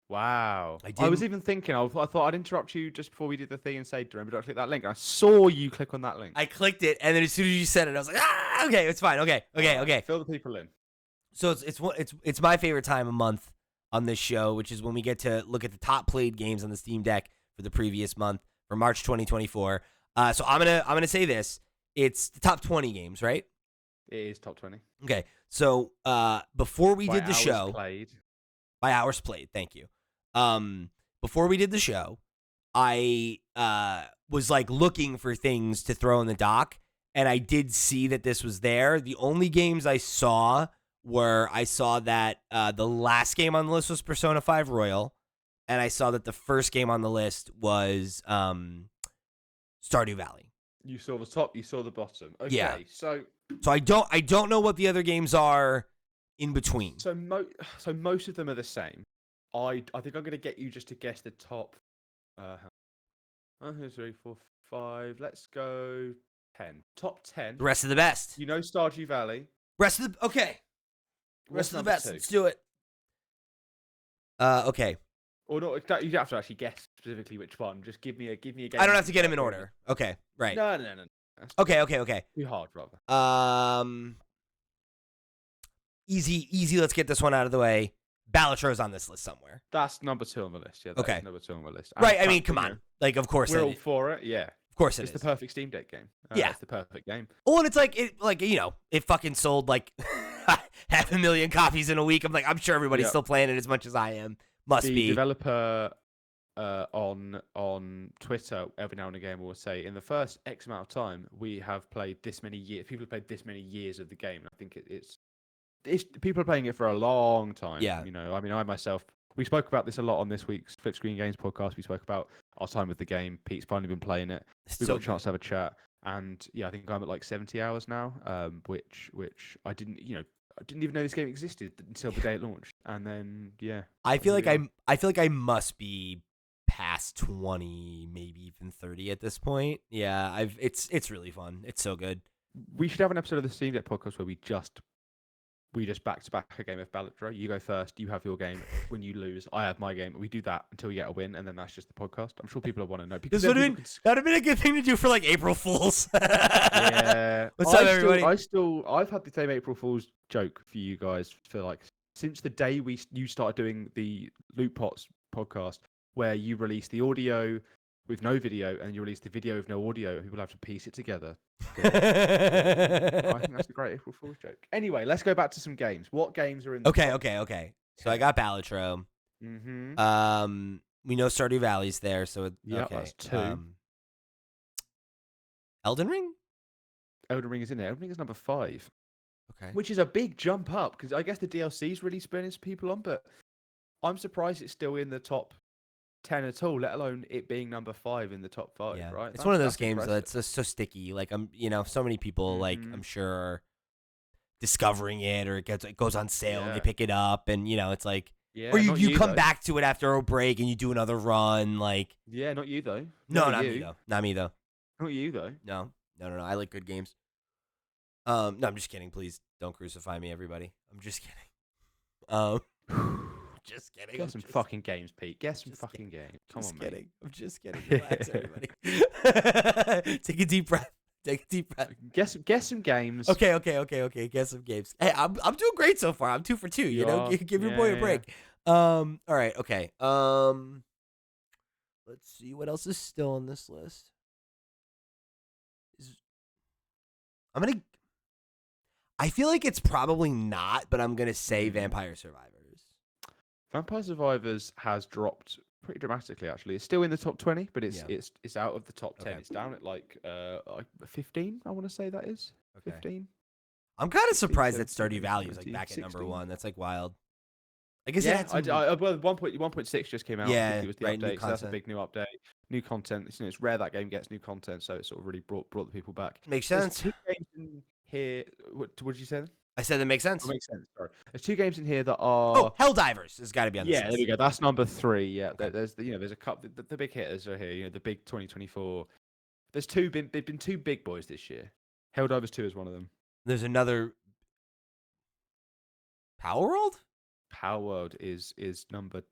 Wow. I was even thinking, I thought I'd interrupt you just before we did the thing and say, remember, don't click that link. I saw you click on that link. I clicked it, and then as soon as you said it, I was like, okay, it's fine. Okay. Fill the people in. So it's my favorite time of month on this show, which is when we get to look at the top played games on the Steam Deck for the previous month for March 2024. So I'm gonna say this: it's the top 20 games, right? It is top 20. Okay. So before we did the show, by hours played, thank you. Before we did the show, I was like looking for things to throw in the dock, and I did see that this was there. The only games I saw that the last game on the list was Persona 5 Royal, and I saw that the first game on the list was Stardew Valley. You saw the top, you saw the bottom. Okay, yeah. So I don't know what the other games are in between. So most of them are the same. I think I'm going to get you just to guess the top. 1, 2, 3, 4, 5. Let's go 10. Top 10. The rest of the best. You know Stardew Valley. Rest of the best. Let's do it. Okay. Or not? You don't have to actually guess specifically which one. Just give me a game. I don't have to get them in order. Okay. Right. No. Okay. Too hard, rather. Easy. Let's get this one out of the way. Balatron's on this list somewhere. That's number 2 on the list. Yeah. Okay. Number 2 on the list. Right. I mean, come on. Like, of course. We're all for it. Yeah. Of course it's the perfect Steam Deck game. Yeah. It's the perfect game. Oh, and it's it fucking sold like 500,000 copies in a week. I'm sure everybody's still playing it as much as I am. The developer on Twitter every now and again will say, in the first X amount of time, we have played this many years. People have played this many years of the game. I think it's people are playing it for a long time. Yeah. I myself, we spoke about this a lot on this week's Flip Screen Games podcast. We spoke about our time with the game. Pete's finally been playing it. We've got a chance to have a chat. And yeah, I think I'm at like 70 hours now, which I didn't even know this game existed until the day it launched. And then I feel like I must be past 20, maybe even 30 at this point. Yeah, it's really fun. It's so good. We should have an episode of the Steam Deck podcast where we just back to back a game of Balatro. You go first. You have your game. When you lose, I have my game. We do that until we get a win, and then that's just the podcast. I'm sure people want to know. Because that'd have been a good thing to do for like April Fools. Yeah. What's up, everybody? I've had the same April Fools joke for you guys for like since the day you started doing the Loot Pots podcast, where you released the audio with no video and you release the video with no audio, and people have to piece it together. I think that's a great April Fool's joke. Anyway, let's go back to some games. What games are in the Okay. So I got Balatro. Mm-hmm. We know Stardew Valley's there, so that's 2. Elden Ring? Elden Ring is in there. Elden Ring is number 5. Okay. Which is a big jump up, because I guess the DLC's really spurring people on, but I'm surprised it's still in the top 10 at all, let alone it being number 5 in the top 5. Yeah. Right? It's one of those games that's just so sticky. Like so many people like I'm sure are discovering it, or it goes on sale and they pick it up, and it's like, or you come back to it after a break and you do another run. Like, yeah, not you though. No, not me though. Not me though. Not you though. No. I like good games. No, I'm just kidding. Please don't crucify me, everybody. I'm just kidding. Just kidding. Get some fucking games, Pete. Get some fucking games. Come on, mate. I'm just kidding. Relax, everybody. Take a deep breath. Get some games. Okay. Get some games. Hey, I'm doing great so far. I'm 2 for 2. You know, give your boy a break. All right. Okay. Let's see what else is still on this list. I feel like it's probably not, but I'm gonna say Vampire Survivors. Vampire Survivors has dropped pretty dramatically actually. It's still in the top 20, but Yeah. it's out of the top 10. Okay. It's down at like 15. I want to say that is Okay. 15. I'm kind of 16, surprised that 17, Stardew Valley is 18, back at number 16. 1. That's wild. I guess it Yeah, had some... well, 1.6 just came out. I Yeah, think it was the right, new update, so that's a content. big new update. New content. It's rare that game gets new content, so it sort of really brought the people back. Makes There's sense. 2 games in here. What did you say then? I said that makes Oh, sense. makes sense. Sorry. There's 2 games in here that Oh, are. Helldivers has got to be on this Yeah, there list. we go. That's number 3. Yeah, Okay. there's there's a couple. The big hitters are here. The big 2024. There's they've been 2 big boys this year. Helldivers 2 is one of them. There's another Power World? Power World is number.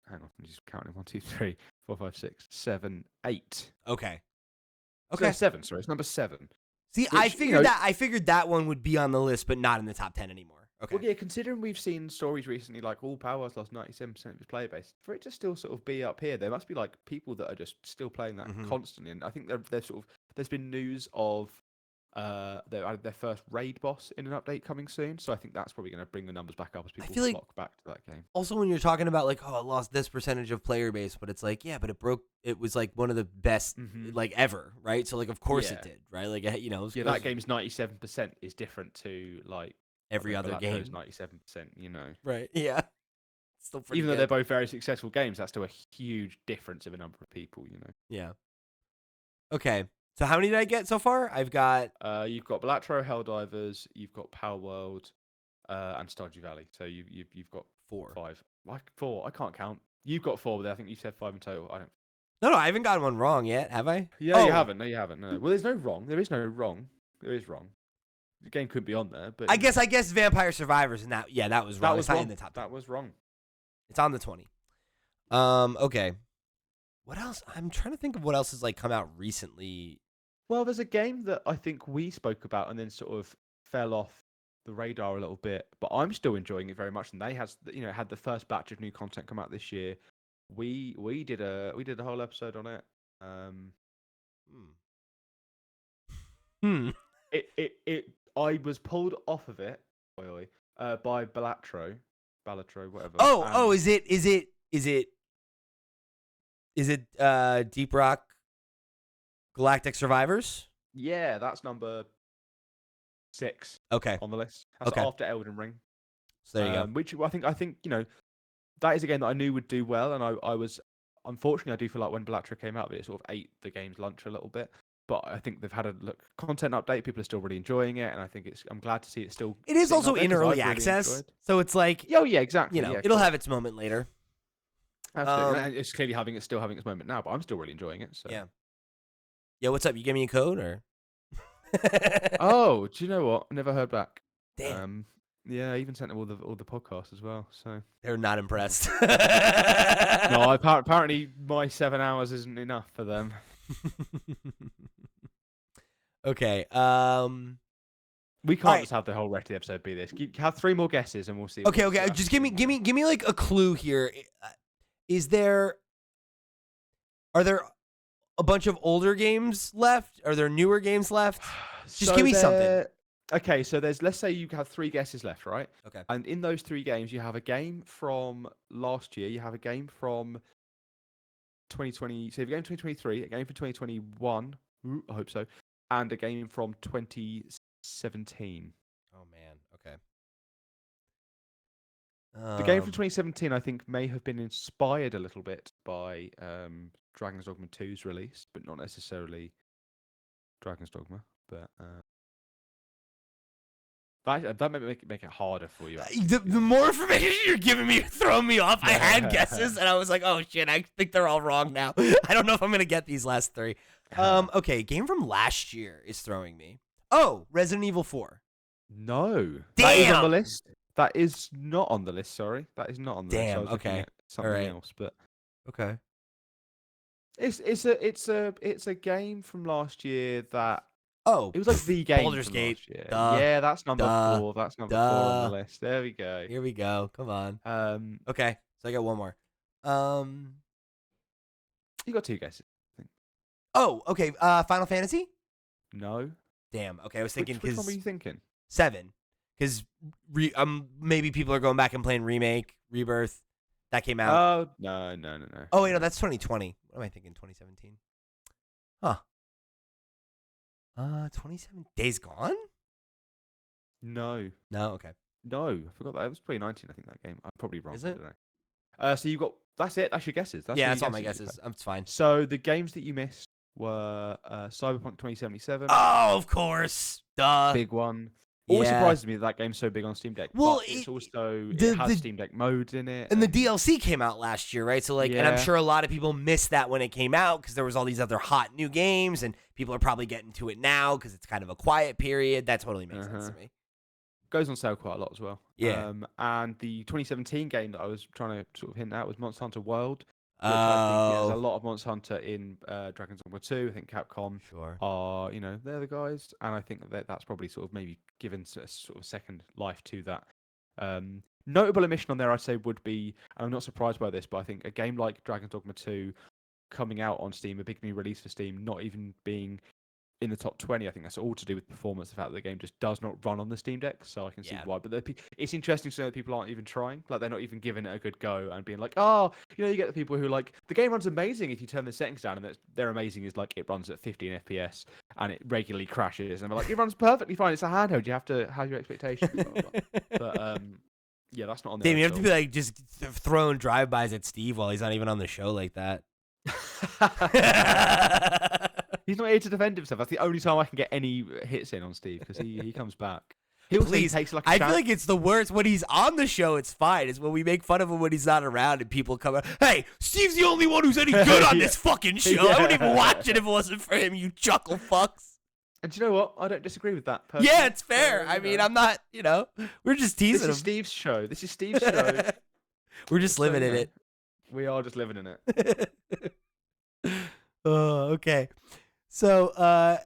Hang on, I'm just counting 1, 2, 3, 4, 5, 6, 7, 8. Okay. Okay, 7. Sorry, it's number 7. See, I figured that one would be on the list, but not in the top 10 anymore. Okay. Well, yeah, considering we've seen stories recently like all Power World's lost 97% of its player base, for it to still sort of be up here, there must be like people that are just still playing that constantly. And I think they're sort of there's been news of their first raid boss in an update coming soon, so I think that's probably going to bring the numbers back up as people feel like- flock back to that game. Also, when you're talking about like, oh, it lost this percentage of player base, but it's like, yeah, but it was like one of the best like ever, right? So like, of course it Yeah. did, right? Like, you know, Yeah, that game's 97% is different to like every other game. 97%, you know. Right. Yeah. Still pretty Even though good. they're both very successful games, that's still a huge difference of a number of people, you know. Yeah. Okay. So how many did I get so far? I've got You've got Balatro, Helldivers, you've got Power World, and Stardew Valley. So you've got 4. 5. 4. I can't count. You've got 4, but I think you said 5 in total. I don't. No, I haven't gotten one wrong yet, have I? Yeah, Oh, you haven't. No, you haven't. No. Well, there's no wrong. There is no wrong. There is wrong. The game could be on there, but I guess Vampire Survivors and that was wrong. that was it's not wrong. in the top 10. That was wrong. It's on the 20. Okay. What else? I'm trying to think of what else has like come out recently. Well, there's a game that I think we spoke about and then sort of fell off the radar a little bit, but I'm still enjoying it very much. And they had the first batch of new content come out this year. We did a whole episode on it. I was pulled off of it by Balatro, whatever. Is it Deep Rock Galactic Survivors? Yeah, that's number 6 Okay. on the list. That's Okay. after Elden Ring. So there you go. Which I think that is a game that I knew would do well, and I was unfortunately I do feel like when Balatro came out, it sort of ate the game's lunch a little bit. But I think they've had a content update. People are still really enjoying it, and I think I'm glad to see it still. It is sitting also up there in 'cause early I've really access, enjoyed. so it's like, Oh yeah, exactly. you know, yeah, it'll cool. have its moment later. Absolutely. And it's clearly still having its moment now, but I'm still really enjoying it. So. Yeah. Yeah, what's up? You give me a code or? Oh, do you know what? I never heard back. Damn. Yeah, I even sent them all the podcasts as well. So They're not impressed. no, apparently my 7 hours isn't enough for them. Okay. We can't just have the whole rest of the episode be this. Have 3 more guesses and we'll see. Okay. Just give me like a clue here. Are there a bunch of older games left? Are there newer games left? Just give me something. Okay, so let's say you have 3 guesses left, right? Okay. And in those 3 games, you have a game from last year, you have a game from 2020. So you have a game from 2023, a game from 2021. I hope so, and a game from 2017. Oh man. Okay. The game from 2017, I think, may have been inspired a little bit by Dragon's Dogma 2's release, but not necessarily Dragon's Dogma. But that may make it harder for you. The more information you're giving me, you're throwing me off. I had guesses, and I was like, oh shit, I think they're all wrong now. I don't know if I'm gonna get these last 3. Okay, game from last year is throwing me. Oh, Resident Evil 4. No. Damn. That is on the list. That is not on the list, sorry. That is not on the list. Damn, I was looking okay. at something Alright. else, but Okay. it's a game from last year that Oh, it was like the game Baldur's from Gate. last year. Duh. Yeah, that's number Duh. 4. That's number 4 on Duh. the list. There we go. Here we go. Come on. Okay, so I got one more. You got 2 guesses. Oh, okay. Final Fantasy? No. Damn. Okay, I was thinking Which one because were you thinking? 7. Because maybe people are going back and playing Remake, Rebirth. That came out. Oh, no. Oh, wait, no, that's 2020. What am I thinking? 2017. Huh. 27 Days Gone? No. No, okay. No, I forgot that. It was 2019, I think, that game. I'm probably wrong. Is I it? don't know. So you got, that's it. That's your guesses. Yeah, all that's your all my guesses. guesses. It's fine. So the games that you missed were Cyberpunk 2077. Oh, of course. Duh. Big one. Always Yeah. surprises me that game's so big on Steam Deck. Well, but it's also the it has Steam Deck modes in it, and the DLC came out last year, right? So and I'm Yeah. sure a lot of people missed that when it came out because there was all these other hot new games, and people are probably getting to it now because it's kind of a quiet period. That totally makes sense to me. goes on sale quite a lot as well. Yeah. And the 2017 game that I was trying to sort of hint at was Monster Hunter World. Which I think there's a lot of Monster Hunter in Dragon's Dogma 2. I think Capcom are, they're the guys. And I think that that's probably sort of maybe given a sort of second life to that. Notable omission on there, I'd say, would be, and I'm not surprised by this, but I think a game like Dragon's Dogma 2 coming out on Steam, a big new release for Steam, not even being in the top 20, I think that's all to do with performance. The fact that the game just does not run on the Steam Deck, so I can see why. But it's interesting to know that people aren't even trying, like they're not even giving it a good go and being like, oh, you get the people who like the game runs amazing if you turn the settings down, and they're amazing is like it runs at 15 FPS and it regularly crashes, and they're like, it runs perfectly fine. It's a handheld. You have to have your expectations. Blah, blah, blah. But yeah, that's not on there. Damn, you have to be like just throwing drive-bys at Steve while he's not even on the show like that. He's not here to defend himself. That's the only time I can get any hits in on Steve because he comes back. Please, takes like I feel like it's the worst when he's on the show. It's fine. It's when we make fun of him when he's not around and people come out. Hey, Steve's the only one who's any good on this fucking show. I wouldn't even watch it if it wasn't for him. You chuckle fucks. And do you know what? I don't disagree with that. Personally. Yeah, it's fair. I mean, I'm not. We're just teasing him. This is Steve's show. This is Steve's show. We're just living in it. We are just living in it. Oh, okay. So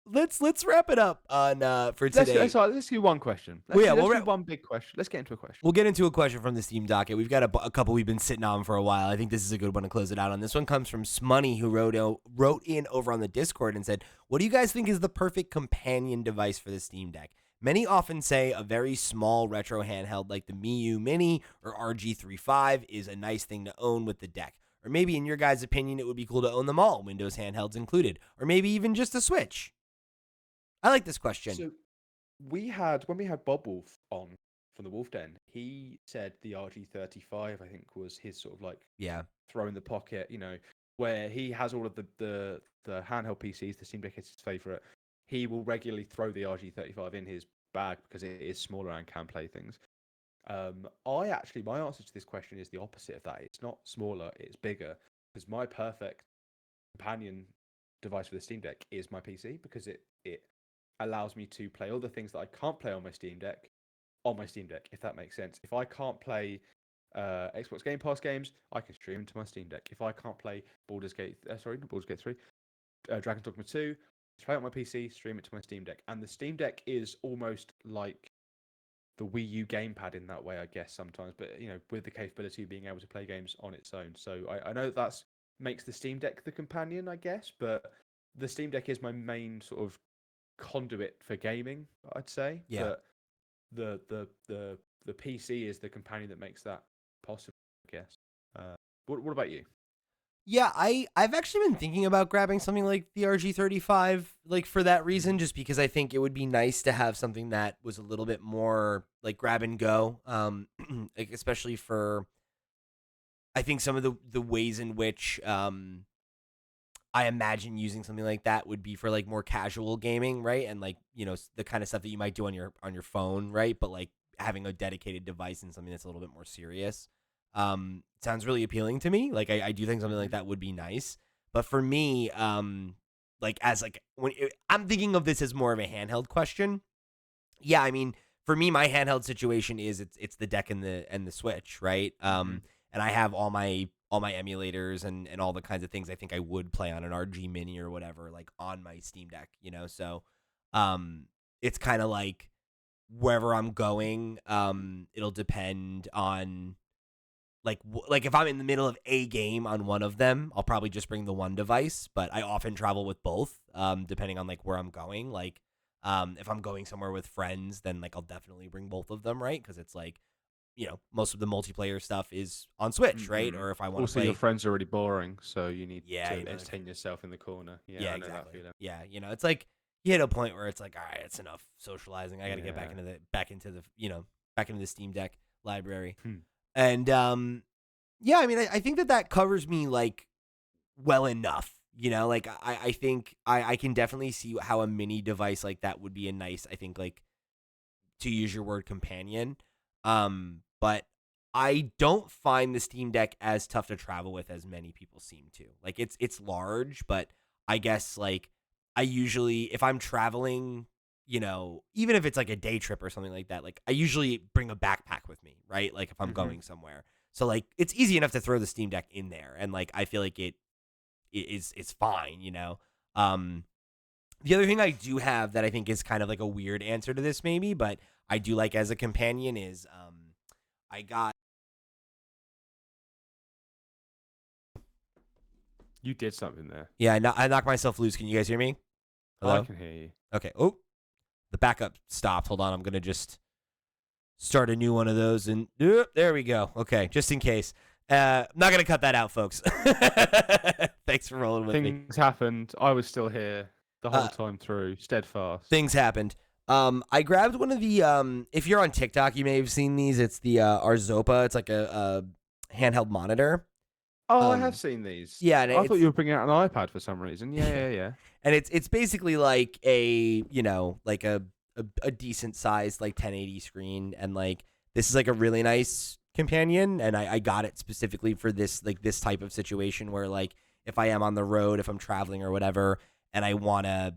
let's wrap it up on for today. Let's do one question. Let's do one big question. Let's get into a question. We'll get into a question from the Steam docket. We've got a couple we've been sitting on for a while. I think this is a good one to close it out on. This one comes from Smoney, who wrote in over on the Discord and said, "What do you guys think is the perfect companion device for the Steam Deck? Many often say a very small retro handheld like the Miu Mini or RG35 is a nice thing to own with the deck. Or maybe in your guys' opinion, it would be cool to own them all, Windows handhelds included. Or maybe even just a Switch." I like this question. So when we had Bob Wolf on from the Wolf Den, he said the RG35, I think, was his sort of like throw in the pocket, where he has all of the handheld PCs, the Steam Deck is his favorite. He will regularly throw the RG35 in his bag because it is smaller and can play things. My answer to this question is the opposite of that. It's not smaller, it's bigger. Because my perfect companion device for the Steam Deck is my PC, because it allows me to play all the things that I can't play on my Steam Deck, if that makes sense. If I can't play Xbox Game Pass games, I can stream them to my Steam Deck. If I can't play Baldur's Gate 3, Dragon's Dogma 2, play it on my PC, stream it to my Steam Deck. And the Steam Deck is almost like the Wii U gamepad in that way, I guess, sometimes, but with the capability of being able to play games on its own. So I know that makes the Steam Deck the companion, I guess, but the Steam Deck is my main sort of conduit for gaming, I'd say. Yeah. But the PC is the companion that makes that possible, I guess. What about you? Yeah, I've actually been thinking about grabbing something like the RG35, like for that reason, just because I think it would be nice to have something that was a little bit more like grab and go, like especially for, I think some of the ways in which I imagine using something like that would be for like more casual gaming, right? And like, the kind of stuff that you might do on your phone, right? But like having a dedicated device and something that's a little bit more serious. Sounds really appealing to me. Like I do think something like that would be nice. But for me, I'm thinking of this as more of a handheld question. Yeah, I mean, for me, my handheld situation is it's the deck and the Switch, right? And I have all my emulators and all the kinds of things I think I would play on an RG Mini or whatever, like on my Steam Deck, So, it's kind of like wherever I'm going, it'll depend on. Like if I'm in the middle of a game on one of them, I'll probably just bring the one device, but I often travel with both, depending on like where I'm going. Like, if I'm going somewhere with friends, then like I'll definitely bring both of them, right? Because it's like most of the multiplayer stuff is on Switch, right? Mhm. Or if I want to Also, your play, friends are already boring, so you need yeah, to entertain yourself in the corner. Yeah, yeah, I know that exactly. feeling. Yeah, it's like you hit a point where it's like, all right, it's enough socializing. I got to get Yeah. back into the Steam Deck library. Hmm. And yeah, I mean, I think that covers me like well enough. Like I think I can definitely see how a mini device like that would be a nice, I think, like, to use your word, companion. But I don't find the Steam Deck as tough to travel with as many people seem to. Like it's large, but I guess like I usually, if I'm traveling, even if it's like a day trip or something like that, like I usually bring a backpack with me, right? Like if I'm Mm-hmm. going somewhere. So like it's easy enough to throw the Steam Deck in there, and like I feel like it's fine. The other thing I do have that I think is kind of like a weird answer to this, maybe, but I do like as a companion is I got. You did something there. Yeah, I knocked myself loose. Can you guys hear me? I Hello? can hear you. Okay. Oh, the backup stopped. Hold on. I'm going to just start a new one of those. And there we go. Okay. Just in case. I'm not going to cut that out, folks. Thanks for rolling with me. Things happened. I was still here the whole time through, steadfast. Things happened. I grabbed one of the, if you're on TikTok, you may have seen these. It's the Arzopa. It's like a handheld monitor. Oh, I have seen these. Yeah, and I thought you were bringing out an iPad for some reason. Yeah. And it's basically like a like a decent sized like 1080 screen, and like this is like a really nice companion, and I got it specifically for this type of situation where like if I am on the road, if I'm traveling or whatever, and I want to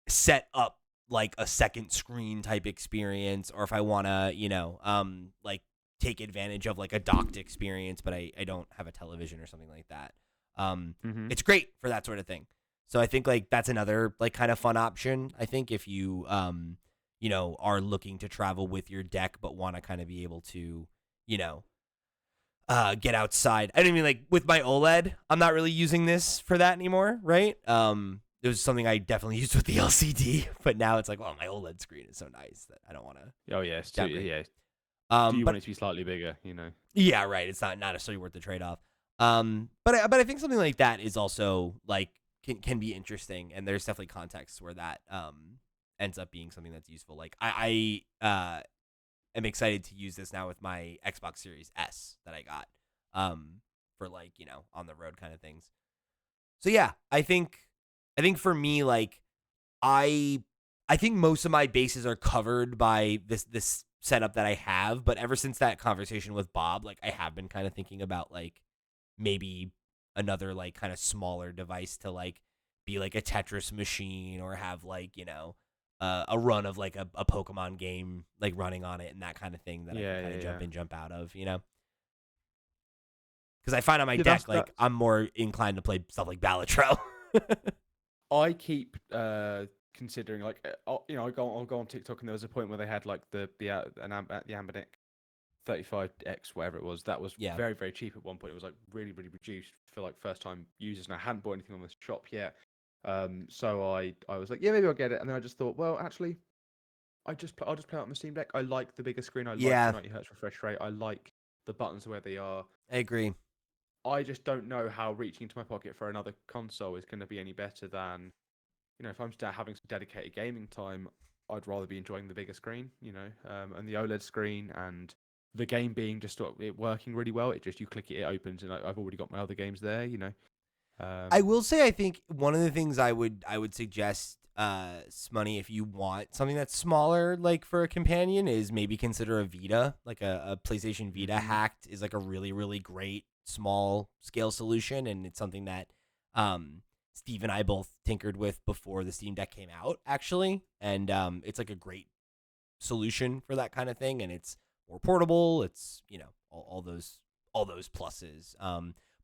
set up like a second screen type experience, or if I want to like take advantage of like a docked experience, but I don't have a television or something like that. It's great for that sort of thing. So I think like that's another like kind of fun option. I think if you are looking to travel with your deck but want to kind of be able to get outside. I mean, like with my OLED, I'm not really using this for that anymore, right? It was something I definitely used with the LCD, but now it's like, well, my OLED screen is so nice that I don't want to. Oh yes, Yeah. Do you want it to be slightly bigger? Yeah, right. It's not necessarily worth the trade off. But I think something like that is also like can be interesting, and there's definitely contexts where that ends up being something that's useful. Like I am excited to use this now with my Xbox Series S that I got for like on the road kind of things. So yeah, I think for me, like I think most of my bases are covered by this setup that I have, but ever since that conversation with Bob, like I have been kind of thinking about like maybe another like kind of smaller device to like be like a Tetris machine, or have like a run of like a Pokemon game like running on it and that kind of thing that I can kind of jump in, jump out of, because I find on my deck like I'm more inclined to play stuff like Balatro. I keep considering like I'll go on TikTok, and there was a point where they had like the Ambidec 35X, whatever it was. That was very, very cheap at one point. It was like really, really reduced for like first time users, and I hadn't bought anything on the shop yet. So I was like, yeah, maybe I'll get it. And then I just thought, well, actually, I'll just play it on the Steam Deck. I like the bigger screen. I like the 90 Hz refresh rate. I like the buttons where they are. I agree. I just don't know how reaching into my pocket for another console is going to be any better than, if I'm having some dedicated gaming time, I'd rather be enjoying the bigger screen, and the OLED screen, and the game being just it working really well. It just, you click it, it opens, and I've already got my other games there, I will say, I think one of the things I would suggest, Smoney, if you want something that's smaller, like for a companion, is maybe consider a Vita. Like a PlayStation Vita hacked is like a really, really great small scale solution, and it's something that Steve and I both tinkered with before the Steam Deck came out, actually, and it's like a great solution for that kind of thing, and it's more portable. It's all those pluses.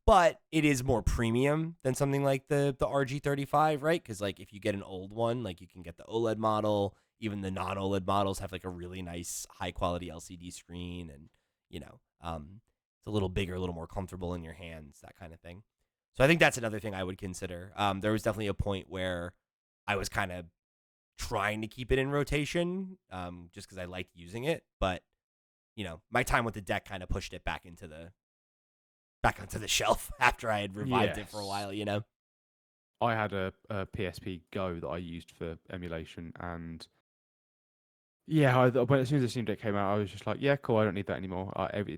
But it is more premium than something like the RG35, right? Because like if you get an old one, like you can get the OLED model. Even the non-OLED models have like a really nice high quality LCD screen, and it's a little bigger, a little more comfortable in your hands, that kind of thing. So I think that's another thing I would consider. There was definitely a point where I was kind of trying to keep it in rotation, just because I liked using it. But my time with the deck kind of pushed it back onto the shelf after I had revived it for a while. I had a PSP Go that I used for emulation, and when as soon as the Steam Deck came out, I was just like, yeah, cool, I don't need that anymore.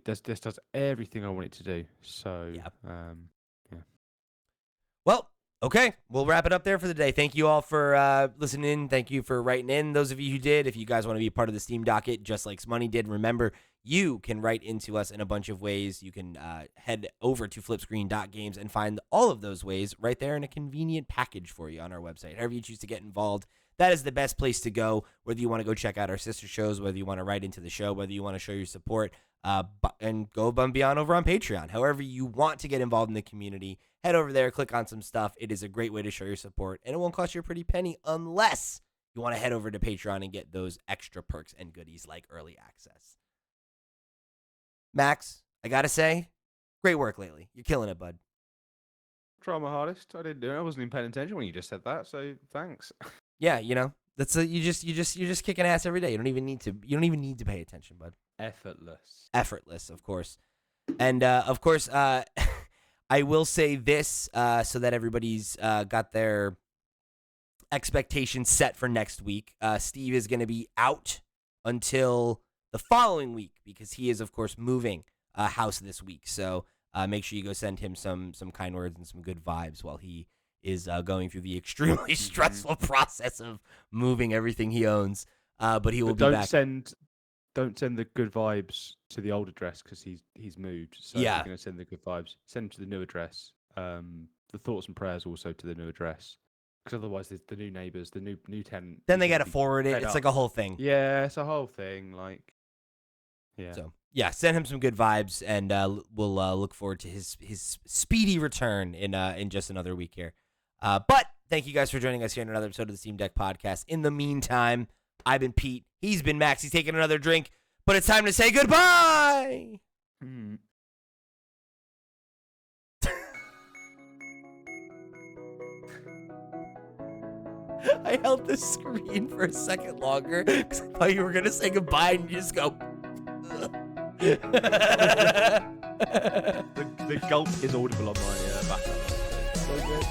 This does everything I want it to do. So yeah. Yeah. Well, okay, we'll wrap it up there for the day. Thank you all for listening. Thank you for writing in, those of you who did. If you guys want to be a part of the Steam Docket, just like Money did, remember, you can write into us in a bunch of ways. You can head over to flipscreen.games and find all of those ways right there in a convenient package for you on our website. However you choose to get involved, that is the best place to go, whether you want to go check out our sister shows, whether you want to write into the show, whether you want to show your support, and go above and beyond over on Patreon. However you want to get involved in the community, head over there, click on some stuff. It is a great way to show your support, and it won't cost you a pretty penny unless you want to head over to Patreon and get those extra perks and goodies like early access. Max, I got to say, great work lately. You're killing it, bud. Try my hardest. I didn't do it. I wasn't even paying attention when you just said that, so thanks. Yeah, that's you're just kicking ass every day. You don't even need to pay attention, bud. Effortless, of course. And of course, I will say this so that everybody's got their expectations set for next week. Steve is going to be out until the following week because he is, of course, moving house this week. So make sure you go send him some kind words and some good vibes while he is going through the extremely stressful process of moving everything he owns. But he will be back. Don't send the good vibes to the old address because he's moved. So yeah, you're going to send the good vibes. Send to the new address. The thoughts and prayers also to the new address. Because otherwise, there's the new neighbours, the new tenant. Then they got to forward it. It's like a whole thing. Yeah, it's a whole thing. Yeah. So yeah, send him some good vibes, and we'll look forward to his speedy return in just another week here. But thank you guys for joining us here in another episode of the Steam Deck Podcast. In the meantime, I've been Pete. He's been Max. He's taking another drink, but it's time to say goodbye. I held the screen for a second longer because I thought you were going to say goodbye and you just go. The gulp is audible on my backup. So good.